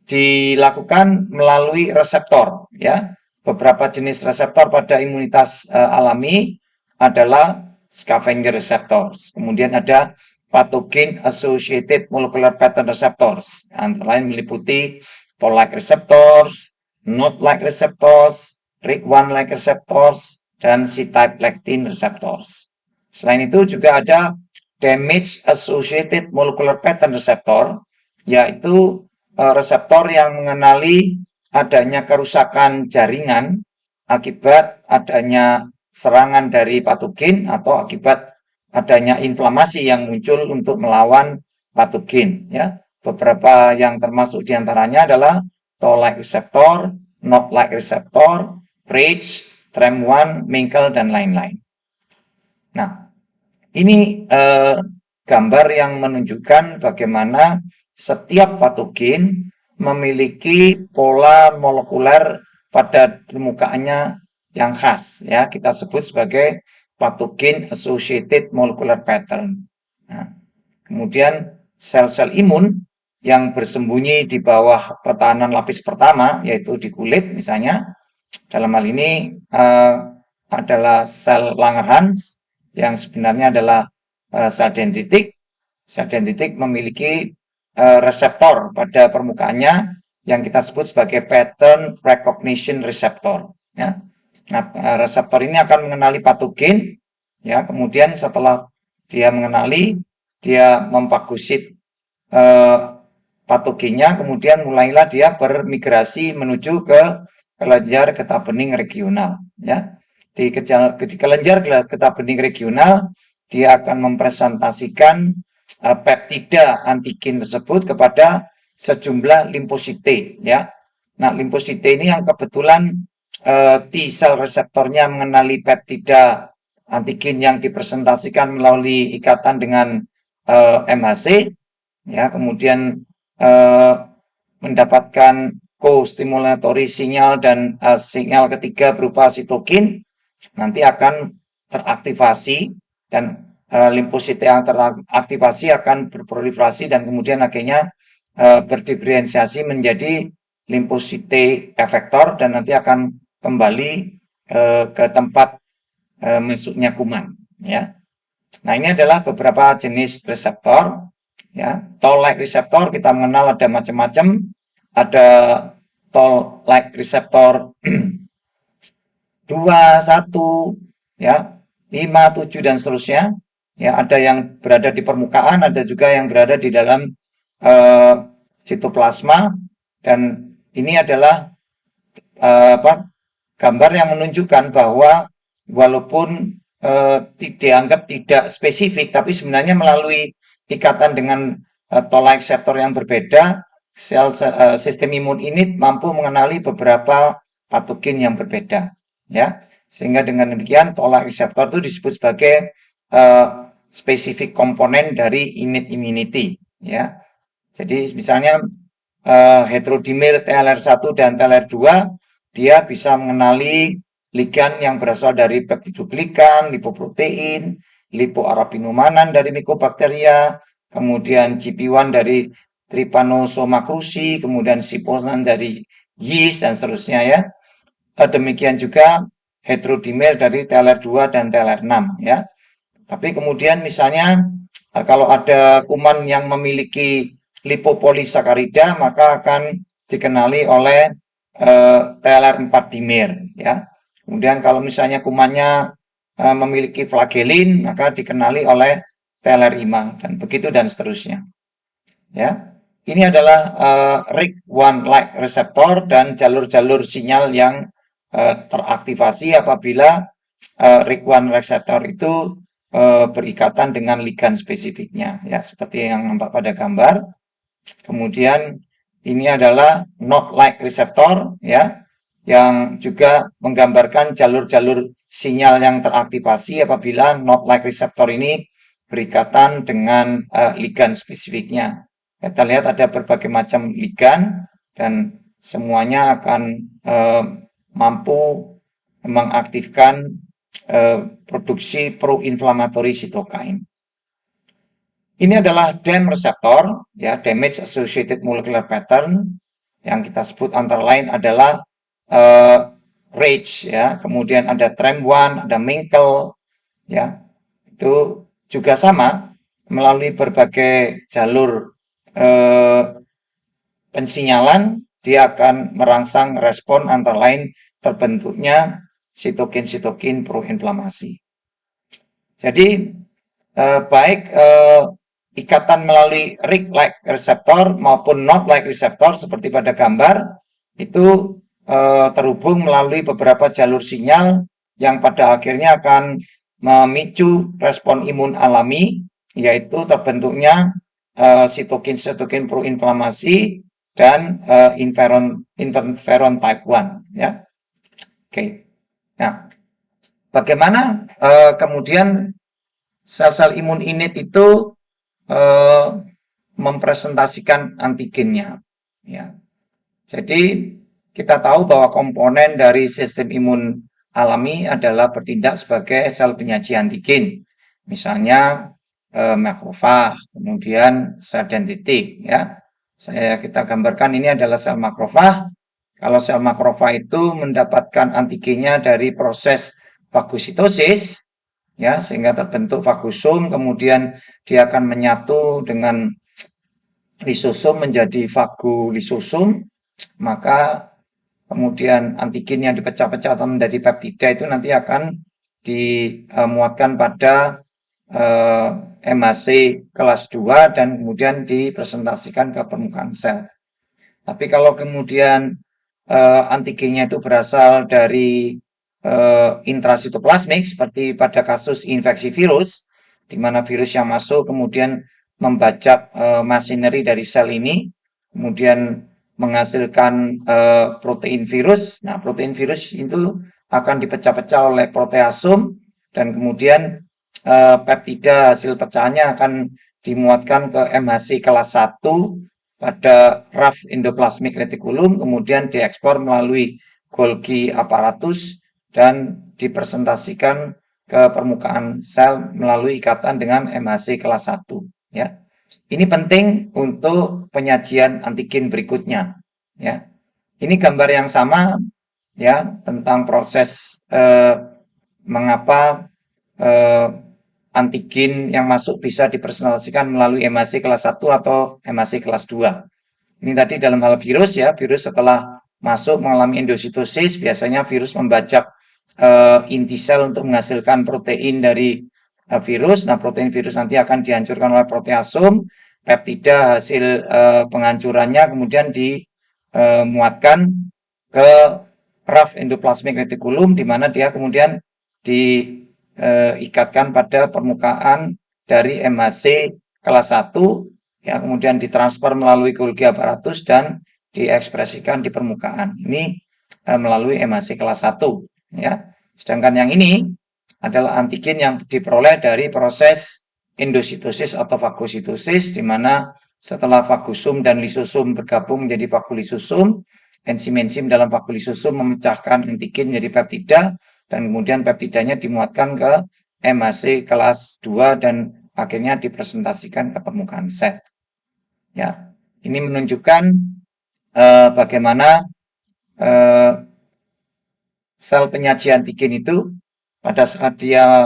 dilakukan melalui reseptor. Ya, beberapa jenis reseptor pada imunitas alami adalah scavenger receptors. Kemudian ada pathogen associated molecular pattern receptors, antara lain meliputi toll-like receptors, node-like receptors, RIG1-like receptors, dan C-type lectin receptors. Selain itu juga ada damage associated molecular pattern receptor, yaitu reseptor yang mengenali adanya kerusakan jaringan akibat adanya serangan dari patogen atau akibat adanya inflamasi yang muncul untuk melawan patogen, ya. Beberapa yang termasuk diantaranya adalah toll-like receptor, node-like receptor, RAGE, TREM1, MINKle, dan lain-lain. Nah, ini gambar yang menunjukkan bagaimana setiap patogen memiliki pola molekuler pada permukaannya yang khas, ya, kita sebut sebagai pathogen associated molecular pattern. Nah, kemudian sel-sel imun yang bersembunyi di bawah pertahanan lapis pertama, yaitu di kulit misalnya, dalam hal ini adalah sel Langerhans yang sebenarnya adalah sel dendritik. Sel dendritik memiliki reseptor pada permukaannya yang kita sebut sebagai pattern recognition receptor. Ya. Nah, reseptor ini akan mengenali patogen, ya. Kemudian setelah dia mengenali, dia memfagosit eh, patogennya, kemudian mulailah dia bermigrasi menuju ke kelenjar getah bening regional, ya. Di kelenjar getah bening regional, dia akan mempresentasikan peptida antigen tersebut kepada sejumlah limfosite, ya. Nah, limfosite ini yang kebetulan T-cell reseptornya mengenali peptida antigen yang dipresentasikan melalui ikatan dengan MHC, ya, kemudian mendapatkan co-stimulatory sinyal dan sinyal ketiga berupa sitokin, nanti akan teraktivasi dan limfosit yang teraktivasi akan berproliferasi dan kemudian akhirnya berdiferensiasi menjadi limfosite efektor dan nanti akan kembali ke tempat masuknya kuman, ya. Nah, ini adalah beberapa jenis reseptor, ya. Toll-like reseptor kita mengenal ada macam-macam. Ada toll-like reseptor 2, 1, ya, 5, 7 dan seterusnya. Ya, ada yang berada di permukaan, ada juga yang berada di dalam sitoplasma dan ini adalah gambar yang menunjukkan bahwa walaupun dianggap tidak spesifik, tapi sebenarnya melalui ikatan dengan toll-like reseptor yang berbeda, sistem imun ini mampu mengenali beberapa patogen yang berbeda, ya. Sehingga dengan demikian toll-like reseptor itu disebut sebagai spesifik komponen dari innate immunity, ya. Jadi misalnya heterodimer TLR1 dan TLR2 dia bisa mengenali ligan yang berasal dari peptidoglikan, lipoprotein, lipoarabinomanan dari mycobacteria, kemudian GP1 dari Trypanosoma cruzi, kemudian siposan dari yeast dan seterusnya, ya. Demikian juga heterodimer dari TLR2 dan TLR6, ya. Tapi kemudian misalnya kalau ada kuman yang memiliki lipopolisakarida maka akan dikenali oleh TLR4 dimer, ya. Kemudian kalau misalnya kumannya memiliki flagelin maka dikenali oleh TLR5 dan begitu dan seterusnya, ya. Ini adalah RIC1-like reseptor dan jalur-jalur sinyal yang teraktivasi apabila RIC1 reseptor itu berikatan dengan ligan spesifiknya, ya, seperti yang nampak pada gambar. Kemudian ini adalah not-like reseptor, ya, yang juga menggambarkan jalur-jalur sinyal yang teraktivasi apabila not-like reseptor ini berikatan dengan ligan spesifiknya. Kita lihat ada berbagai macam ligan dan semuanya akan mampu mengaktifkan produksi pro-inflammatory cytokine. Ini adalah DAM reseptor, ya, damage associated molecular pattern, yang kita sebut antara lain adalah RAGE, ya, kemudian ada TREM1, ada MINKLE, ya, itu juga sama melalui berbagai jalur pensinyalan dia akan merangsang respon antara lain terbentuknya sitokin-sitokin proinflamasi. Jadi baik ikatan melalui RIC-like reseptor maupun not-like reseptor seperti pada gambar itu terhubung melalui beberapa jalur sinyal yang pada akhirnya akan memicu respon imun alami, yaitu terbentuknya sitokin-sitokin proinflamasi dan interferon type 1, ya. Oke. Nah, bagaimana kemudian sel-sel imun innate itu mempresentasikan antigennya, ya. Jadi kita tahu bahwa komponen dari sistem imun alami adalah bertindak sebagai sel penyaji antigen, misalnya makrofag, kemudian sel dendritik, ya. Kita gambarkan ini adalah sel makrofag. Kalau sel makrofag itu mendapatkan antigennya dari proses fagositosis, ya, sehingga terbentuk fagosom, kemudian dia akan menyatu dengan lisosom menjadi fagolisosom, maka kemudian antigen yang dipecah-pecah atau menjadi peptida itu nanti akan dimuatkan pada MHC kelas 2 dan kemudian dipresentasikan ke permukaan sel. Tapi kalau kemudian antigennya itu berasal dari intrasitoplasmik seperti pada kasus infeksi virus, di mana virus yang masuk kemudian membajak masineri dari sel ini, kemudian menghasilkan protein virus. Nah, protein virus itu akan dipecah-pecah oleh proteasum dan kemudian peptida hasil pecahannya akan dimuatkan ke MHC kelas 1 pada rough endoplasmic reticulum, kemudian diekspor melalui Golgi apparatus dan dipresentasikan ke permukaan sel melalui ikatan dengan MHC kelas 1. Ya. Ini penting untuk penyajian antigen berikutnya. Ya. Ini gambar yang sama ya tentang proses mengapa antigen yang masuk bisa dipresentasikan melalui MHC kelas 1 atau MHC kelas 2. Ini tadi dalam hal virus ya, virus setelah masuk mengalami endositosis, biasanya virus membajak inti sel untuk menghasilkan protein dari virus. Nah, protein virus nanti akan dihancurkan oleh proteasum, peptida hasil penghancurannya kemudian dimuatkan ke rough endoplasmic reticulum, di mana dia kemudian diikatkan pada permukaan dari MHC kelas 1, ya, kemudian ditransfer melalui Golgi apparatus dan diekspresikan di permukaan. Ini melalui MHC kelas 1. Ya. Sedangkan yang ini adalah antigen yang diperoleh dari proses endositosis atau fagositosis, di mana setelah fagosum dan lisosum bergabung menjadi fagolisosum, enzim-enzim dalam fagolisosum memecahkan antigen menjadi peptida, dan kemudian peptidanya dimuatkan ke MHC kelas 2 dan akhirnya dipresentasikan ke permukaan sel. Ya, ini menunjukkan bagaimana sel penyaji antigen itu pada saat dia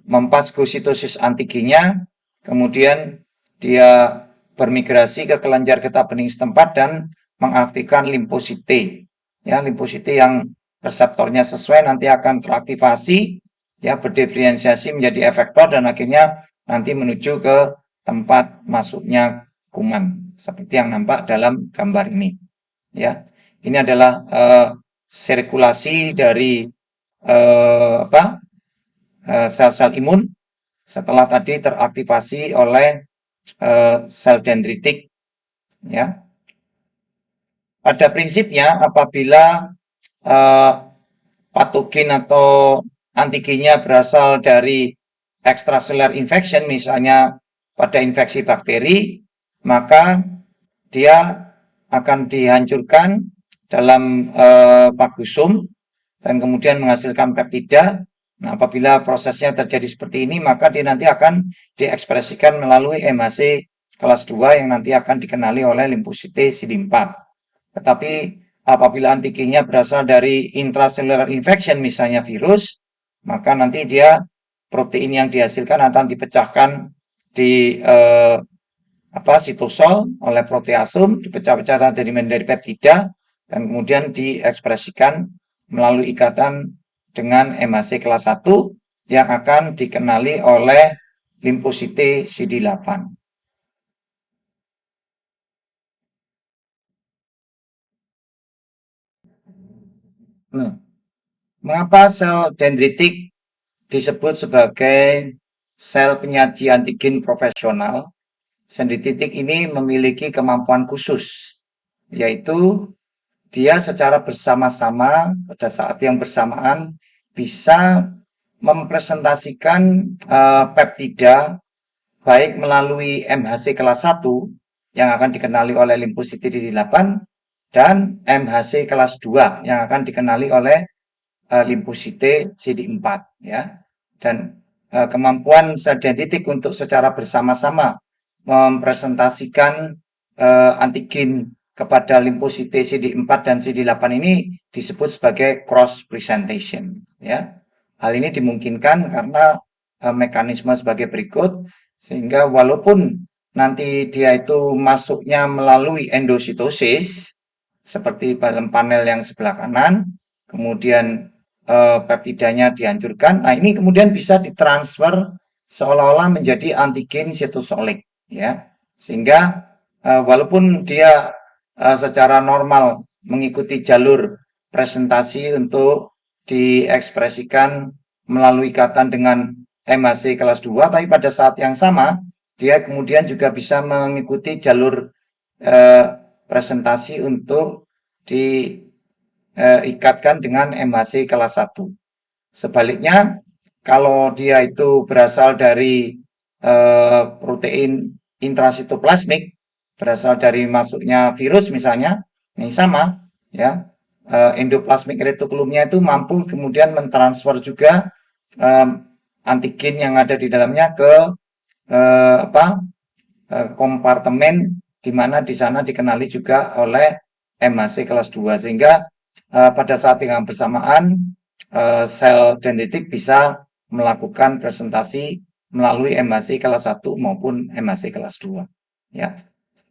memfagositosis antigennya, kemudian dia bermigrasi ke kelenjar getah bening setempat dan mengaktifkan limfosite. Ya, limfosite yang reseptornya sesuai nanti akan teraktivasi, ya, berdiferensiasi menjadi efektor dan akhirnya nanti menuju ke tempat masuknya kuman seperti yang nampak dalam gambar ini. Ya, ini adalah sirkulasi dari sel-sel imun setelah tadi teraktivasi oleh sel dendritik. Ya, pada prinsipnya apabila patogen atau antigennya berasal dari extracellular infection, misalnya pada infeksi bakteri, maka dia akan dihancurkan dalam fagosum dan kemudian menghasilkan peptida. Nah, apabila prosesnya terjadi seperti ini, maka dia nanti akan diekspresikan melalui MHC kelas 2 yang nanti akan dikenali oleh limfosite CD4. Tetapi apabila antigennya berasal dari intracellular infection, misalnya virus, maka nanti dia protein yang dihasilkan akan dipecahkan di sitosol oleh proteasum, dipecah-pecah dari peptida dan kemudian diekspresikan melalui ikatan dengan MHC kelas 1 yang akan dikenali oleh limfosite CD8. Nah, mengapa sel dendritik disebut sebagai sel penyaji antigen profesional? Sel dendritik ini memiliki kemampuan khusus, yaitu dia secara bersama-sama pada saat yang bersamaan bisa mempresentasikan peptida baik melalui MHC kelas 1 yang akan dikenali oleh limfosite CD8 dan MHC kelas 2 yang akan dikenali oleh limfosite CD4, ya. Dan kemampuan sel dendritik untuk secara bersama-sama mempresentasikan antigen kepada limfosite CD4 dan CD8 ini disebut sebagai cross presentation, ya. Hal ini dimungkinkan karena mekanisme sebagai berikut, sehingga walaupun nanti dia itu masuknya melalui endositosis, seperti dalam panel yang sebelah kanan, kemudian peptidanya dihancurkan. Nah, ini kemudian bisa ditransfer seolah-olah menjadi antigen sitosolik, ya. Sehingga walaupun dia secara normal mengikuti jalur presentasi untuk diekspresikan melalui ikatan dengan MHC kelas 2, tapi pada saat yang sama dia kemudian juga bisa mengikuti jalur presentasi untuk diikatkan dengan MHC kelas 1. Sebaliknya, kalau dia itu berasal dari protein intrasitoplasmik, berasal dari masuknya virus misalnya, ini sama, ya. Endoplasmic reticulumnya itu mampu kemudian mentransfer juga antigen yang ada di dalamnya ke kompartemen di mana di sana dikenali juga oleh MHC kelas 2, sehingga pada saat yang bersamaan sel dendritik bisa melakukan presentasi melalui MHC kelas 1 maupun MHC kelas 2, ya.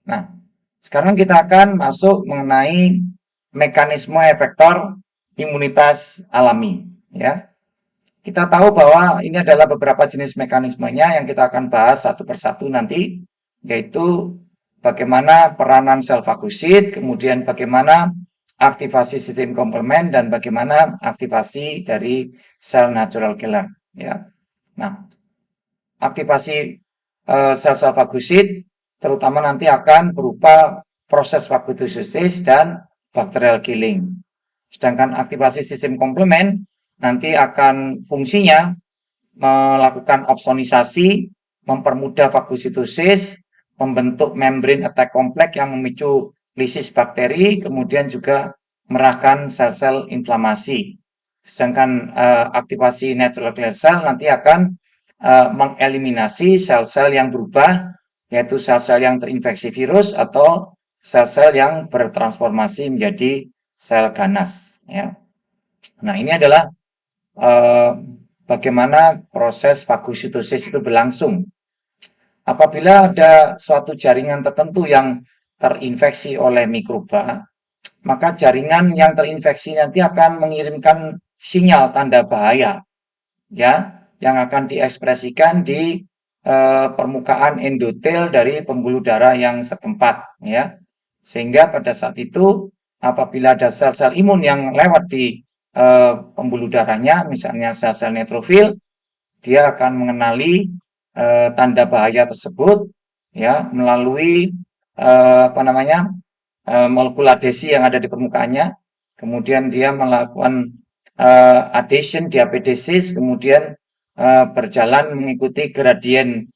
Nah, sekarang kita akan masuk mengenai mekanisme efektor imunitas alami, ya. Kita tahu bahwa ini adalah beberapa jenis mekanismenya yang kita akan bahas satu persatu nanti, yaitu bagaimana peranan sel fagosit, kemudian bagaimana aktivasi sistem komplement, dan bagaimana aktivasi dari sel natural killer, ya. Nah, aktivasi sel-sel fagosit terutama nanti akan berupa proses fagositosis dan bacterial killing. Sedangkan aktivasi sistem komplement nanti akan fungsinya melakukan opsonisasi, mempermudah fagositosis, membentuk membran attack complex yang memicu lisis bakteri, kemudian juga merahkan sel-sel inflamasi. Sedangkan aktivasi natural killer cell nanti akan mengeliminasi sel-sel yang berubah, yaitu sel-sel yang terinfeksi virus atau sel-sel yang bertransformasi menjadi sel ganas, ya. Nah, ini adalah bagaimana proses fagositosis itu berlangsung. Apabila ada suatu jaringan tertentu yang terinfeksi oleh mikroba, maka jaringan yang terinfeksi nanti akan mengirimkan sinyal tanda bahaya, ya, yang akan diekspresikan di permukaan endotel dari pembuluh darah yang setempat, ya. Sehingga pada saat itu apabila ada sel-sel imun yang lewat di pembuluh darahnya, misalnya sel-sel neutrofil, dia akan mengenali tanda bahaya tersebut, ya, melalui molekul adhesi yang ada di permukaannya. Kemudian dia melakukan adhesion diapedesis, kemudian berjalan mengikuti gradien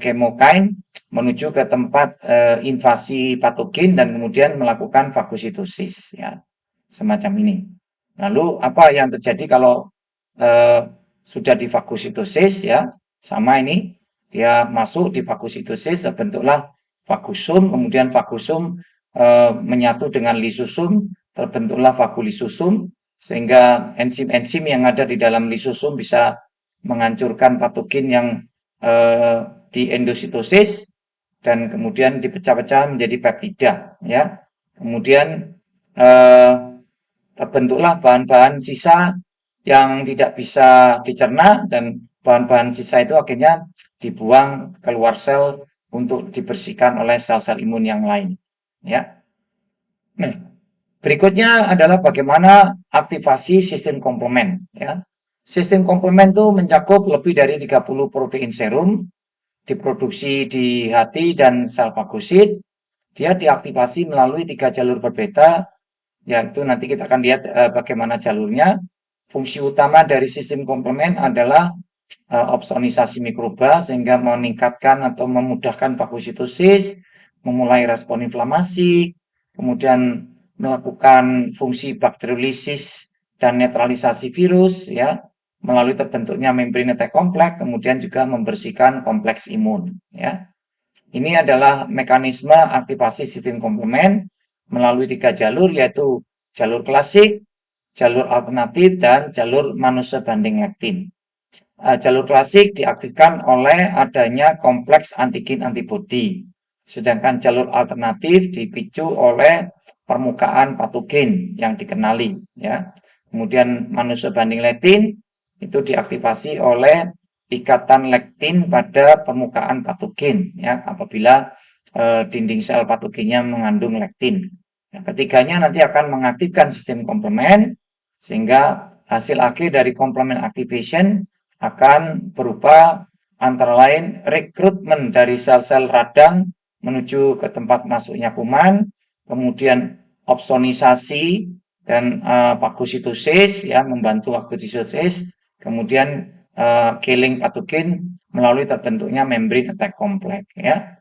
chemokine menuju ke tempat invasi patogen dan kemudian melakukan fagositosis, ya, semacam ini. Lalu apa yang terjadi kalau sudah di fagositosis, ya, sama ini, dia masuk di fagositosis, terbentuklah fagosum, kemudian fagosum menyatu dengan lisosum, terbentuklah fagolisosum, sehingga enzim-enzim yang ada di dalam lisosum bisa menghancurkan patogen yang di endositosis dan kemudian dipecah-pecah menjadi peptida, ya. Kemudian terbentuklah bahan-bahan sisa yang tidak bisa dicerna dan bahan-bahan sisa itu akhirnya dibuang keluar sel untuk dibersihkan oleh sel-sel imun yang lain, ya. Nah, berikutnya adalah bagaimana aktivasi sistem komplement, ya. Sistem komplement itu mencakup lebih dari 30 protein serum diproduksi di hati dan sel fagosit. Dia diaktifasi melalui 3 jalur berbeda, yaitu nanti kita akan lihat bagaimana jalurnya. Fungsi utama dari sistem komplement adalah opsonisasi mikroba sehingga meningkatkan atau memudahkan fagositosis, memulai respon inflamasi, kemudian melakukan fungsi bakteriolisis dan netralisasi virus, ya, melalui terbentuknya membran attack complex, kemudian juga membersihkan kompleks imun, ya. Ini adalah mekanisme aktivasi sistem komplement melalui 3 jalur, yaitu jalur klasik, jalur alternatif, dan jalur manusia banding lektin. Jalur klasik diaktifkan oleh adanya kompleks antigen antibodi, sedangkan jalur alternatif dipicu oleh permukaan patogen yang dikenali, ya. Kemudian manusia banding lektin itu diaktifasi oleh ikatan lektin pada permukaan patogen, ya, apabila dinding sel patogennya mengandung lektin. Yang ketiganya nanti akan mengaktifkan sistem komplement, sehingga hasil akhir dari complement activation akan berupa antara lain rekrutmen dari sel-sel radang menuju ke tempat masuknya kuman, kemudian opsonisasi dan fagositosis, ya, membantu fagositosis, kemudian killing patogen melalui terbentuknya membrane attack complex, ya.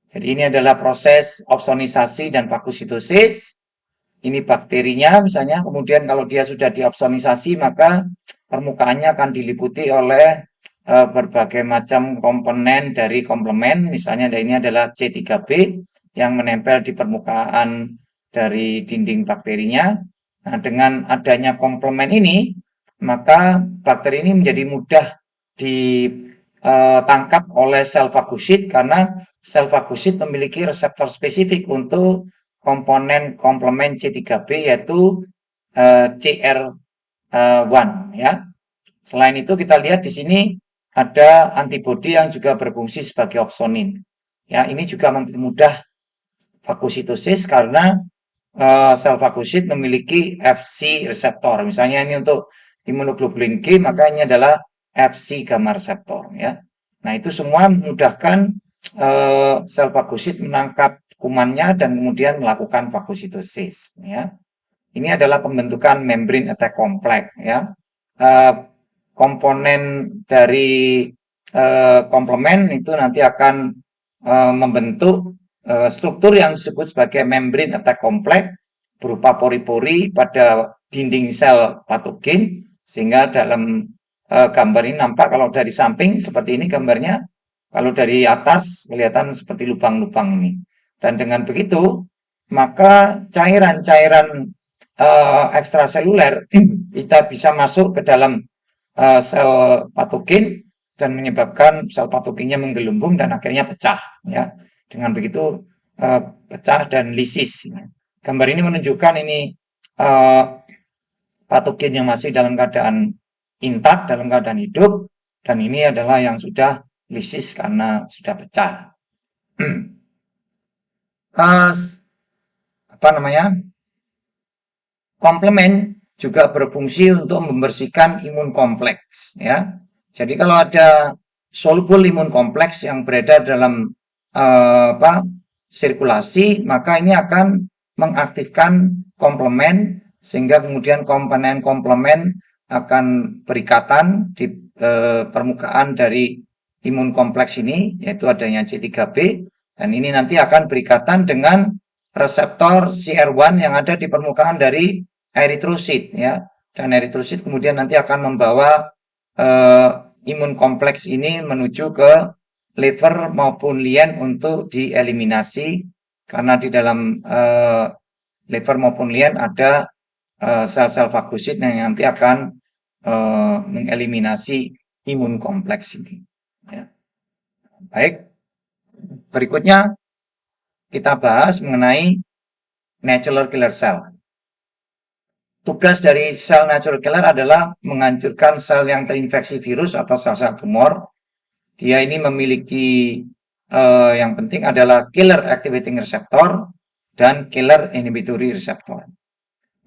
Jadi ini adalah proses opsonisasi dan fagositosis. Ini bakterinya misalnya, kemudian kalau dia sudah diopsonisasi maka permukaannya akan diliputi oleh berbagai macam komponen dari komplement, misalnya ini adalah C3B yang menempel di permukaan dari dinding bakterinya. Nah, dengan adanya komplement ini, maka bakteri ini menjadi mudah ditangkap oleh sel fagosit karena sel fagosit memiliki reseptor spesifik untuk komponen komplement C3B yaitu CR1, ya. Selain itu kita lihat di sini ada antibodi yang juga berfungsi sebagai opsonin. Ya, ini juga mempermudah fagositosis karena sel fagosit memiliki Fc reseptor. Misalnya ini untuk imunoglobulin G, maka ini adalah Fc gamma reseptor, ya. Nah, itu semua memudahkan sel fagosit menangkap kumannya dan kemudian melakukan fagositosis, ya. Ini adalah pembentukan membrane attack complex, ya. Komponen dari komplement itu nanti akan membentuk struktur yang disebut sebagai membrane attack complex berupa pori-pori pada dinding sel patogen, sehingga dalam gambar ini nampak kalau dari samping seperti ini gambarnya, kalau dari atas kelihatan seperti lubang-lubang ini. Dan dengan begitu, maka cairan-cairan ekstraseluler kita bisa masuk ke dalam sel patogen dan menyebabkan sel patogennya menggelembung dan akhirnya pecah, ya. Dengan begitu pecah dan lisis. Gambar ini menunjukkan ini patogen yang masih dalam keadaan intak, dalam keadaan hidup, dan ini adalah yang sudah lisis karena sudah pecah. Apa namanya? Komplement juga berfungsi untuk membersihkan imun kompleks, ya. Jadi kalau ada soluble imun kompleks yang beredar dalam sirkulasi, maka ini akan mengaktifkan komplement sehingga kemudian komponen komplement akan berikatan di permukaan dari imun kompleks ini, yaitu adanya C3B, dan ini nanti akan berikatan dengan reseptor CR1 yang ada di permukaan dari eritrosit, ya. Dan eritrosit kemudian nanti akan membawa imun kompleks ini menuju ke liver maupun lien untuk dieliminasi, karena di dalam liver maupun lien ada sel-sel fagosit yang nanti akan mengeliminasi imun kompleks ini, ya. Baik, berikutnya kita bahas mengenai natural killer cell. Tugas dari sel natural killer adalah menghancurkan sel yang terinfeksi virus atau sel-sel tumor. Dia ini memiliki yang penting adalah killer activating receptor dan killer inhibitory receptor.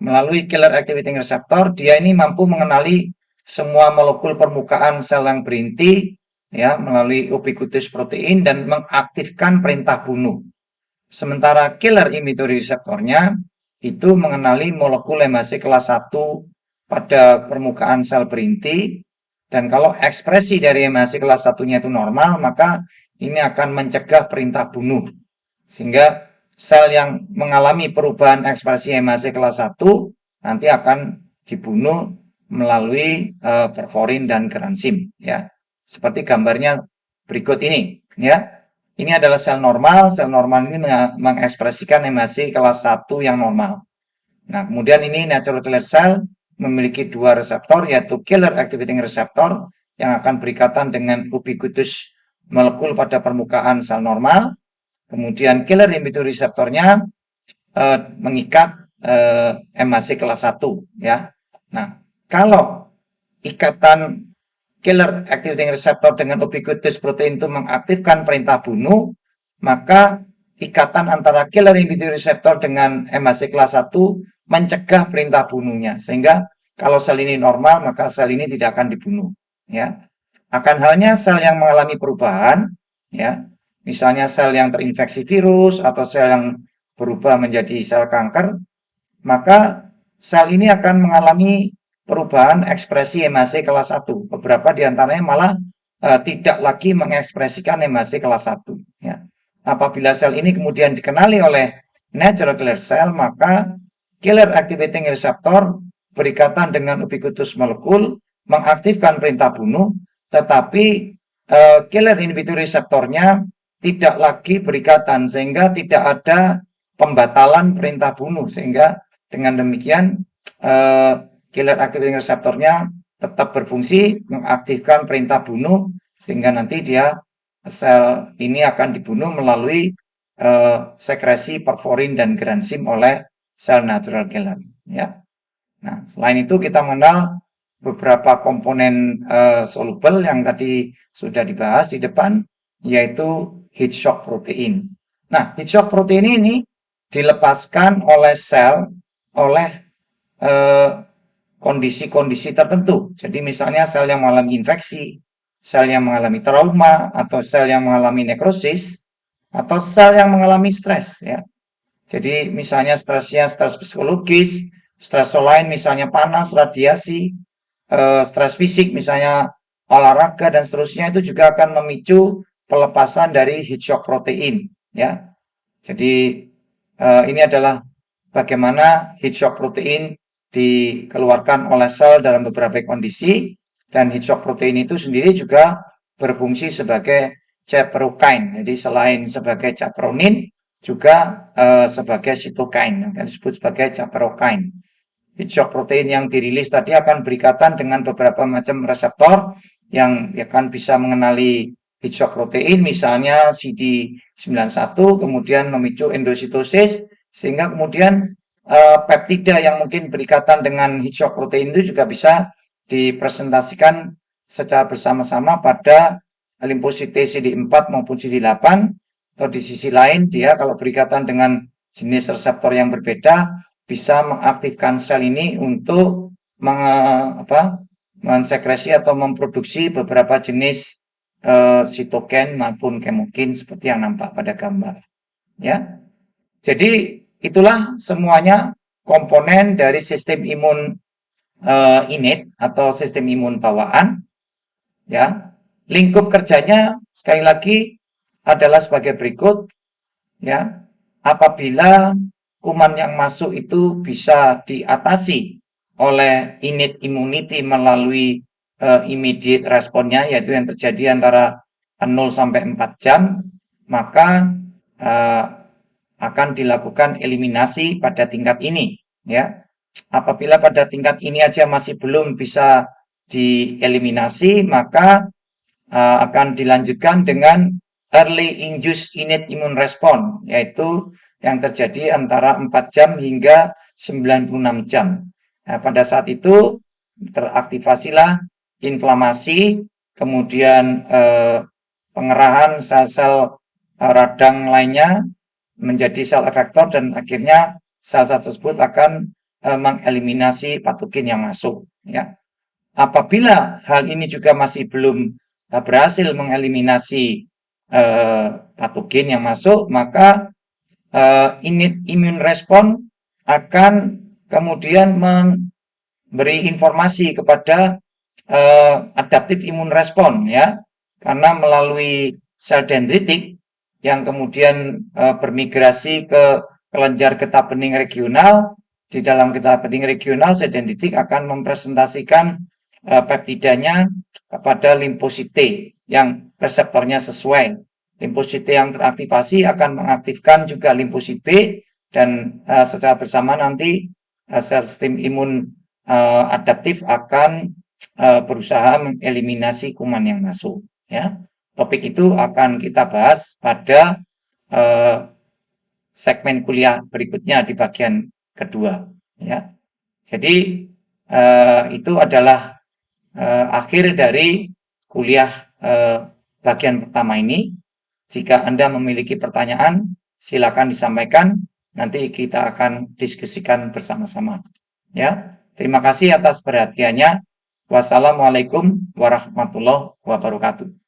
Melalui killer activating receptor, dia ini mampu mengenali semua molekul permukaan sel yang berinti, ya, melalui ubiquitous protein dan mengaktifkan perintah bunuh. Sementara killer inhibitory reseptornya itu mengenali molekul MHC kelas 1 pada permukaan sel berinti, dan kalau ekspresi dari MHC kelas 1-nya itu normal, maka ini akan mencegah perintah bunuh. Sehingga sel yang mengalami perubahan ekspresi MHC kelas 1 nanti akan dibunuh melalui perforin dan gransim, ya. Seperti gambarnya berikut ini, ya. Ini adalah sel normal. Sel normal ini mengekspresikan MHC kelas 1 yang normal. Nah, kemudian ini natural killer cell memiliki dua reseptor, yaitu killer activating receptor yang akan berikatan dengan ubiquitous molekul pada permukaan sel normal. Kemudian killer inhibitory reseptornya mengikat MHC kelas 1 ya. Nah, kalau ikatan killer activating receptor dengan ubiquitous protein itu mengaktifkan perintah bunuh, maka ikatan antara killer inhibitory receptor dengan MHC kelas 1 mencegah perintah bunuhnya. Sehingga kalau sel ini normal, maka sel ini tidak akan dibunuh. Ya. Akan halnya sel yang mengalami perubahan, ya, misalnya sel yang terinfeksi virus atau sel yang berubah menjadi sel kanker, maka sel ini akan mengalami perubahan ekspresi MHC kelas 1. Beberapa diantaranya malah tidak lagi mengekspresikan MHC kelas 1. Ya. Apabila sel ini kemudian dikenali oleh natural killer cell, maka killer activating receptor berikatan dengan ubiquitous molekul mengaktifkan perintah bunuh, tetapi killer inhibitory receptornya tidak lagi berikatan, sehingga tidak ada pembatalan perintah bunuh, sehingga dengan demikian killer activating receptornya tetap berfungsi mengaktifkan perintah bunuh, sehingga nanti dia sel ini akan dibunuh melalui sekresi perforin dan gransim oleh sel natural killer. Ya. Nah, selain itu kita mengenal beberapa komponen soluble yang tadi sudah dibahas di depan, yaitu heat shock protein. Nah, heat shock protein ini dilepaskan oleh sel oleh kondisi-kondisi tertentu. Jadi misalnya sel yang mengalami infeksi, sel yang mengalami trauma, atau sel yang mengalami nekrosis, atau sel yang mengalami stres. Ya. Jadi misalnya stresnya stres psikologis, stres lain misalnya panas, radiasi, stres fisik misalnya olahraga dan seterusnya, itu juga akan memicu pelepasan dari heat shock protein. Ya. Jadi ini adalah bagaimana heat shock protein dikeluarkan oleh sel dalam beberapa kondisi, dan heat shock protein itu sendiri juga berfungsi sebagai chaperone. Jadi selain sebagai chaperonin, juga sebagai cytokine, yang disebut sebagai chaperone. Heat shock protein yang dirilis tadi akan berikatan dengan beberapa macam reseptor yang akan bisa mengenali heat shock protein, misalnya CD91, kemudian memicu endositosis, sehingga kemudian peptida yang mungkin berikatan dengan heat shock protein itu juga bisa dipresentasikan secara bersama-sama pada limfosit CD4 maupun CD8, atau di sisi lain dia kalau berikatan dengan jenis reseptor yang berbeda bisa mengaktifkan sel ini untuk mensekresi atau memproduksi beberapa jenis sitokin maupun kemokin seperti yang nampak pada gambar. Ya, jadi itulah semuanya komponen dari sistem imun innate atau sistem imun bawaan. Ya, lingkup kerjanya sekali lagi adalah sebagai berikut. Ya, apabila kuman yang masuk itu bisa diatasi oleh innate immunity melalui immediate responnya, yaitu yang terjadi antara 0 sampai 4 jam, maka akan dilakukan eliminasi pada tingkat ini. Ya, apabila pada tingkat ini aja masih belum bisa dieliminasi, maka akan dilanjutkan dengan early induced innate immune response, yaitu yang terjadi antara 4 jam hingga 96 jam. Nah, pada saat itu teraktivasilah inflamasi, kemudian pengerahan sel-sel radang lainnya menjadi sel efektor, dan akhirnya sel-sel tersebut akan mengeliminasi patogen yang masuk. Ya. Apabila hal ini juga masih belum berhasil mengeliminasi patogen yang masuk, maka innate immune response akan kemudian memberi informasi kepada adaptive immune response, ya, karena melalui sel dendritik yang kemudian bermigrasi ke kelenjar getah bening regional. Di dalam getah bening regional, sel dendritik akan mempresentasikan peptidanya kepada limfosit T yang reseptornya sesuai. Limfosit T yang teraktivasi akan mengaktifkan juga limfosit B, dan secara bersama nanti sel sistem imun adaptif akan berusaha mengeliminasi kuman yang masuk. Ya, topik itu akan kita bahas pada segmen kuliah berikutnya di bagian kedua. Ya. Jadi itu adalah akhir dari kuliah bagian pertama ini. Jika Anda memiliki pertanyaan, silakan disampaikan. Nanti kita akan diskusikan bersama-sama. Ya, terima kasih atas perhatiannya. Wassalamualaikum warahmatullahi wabarakatuh.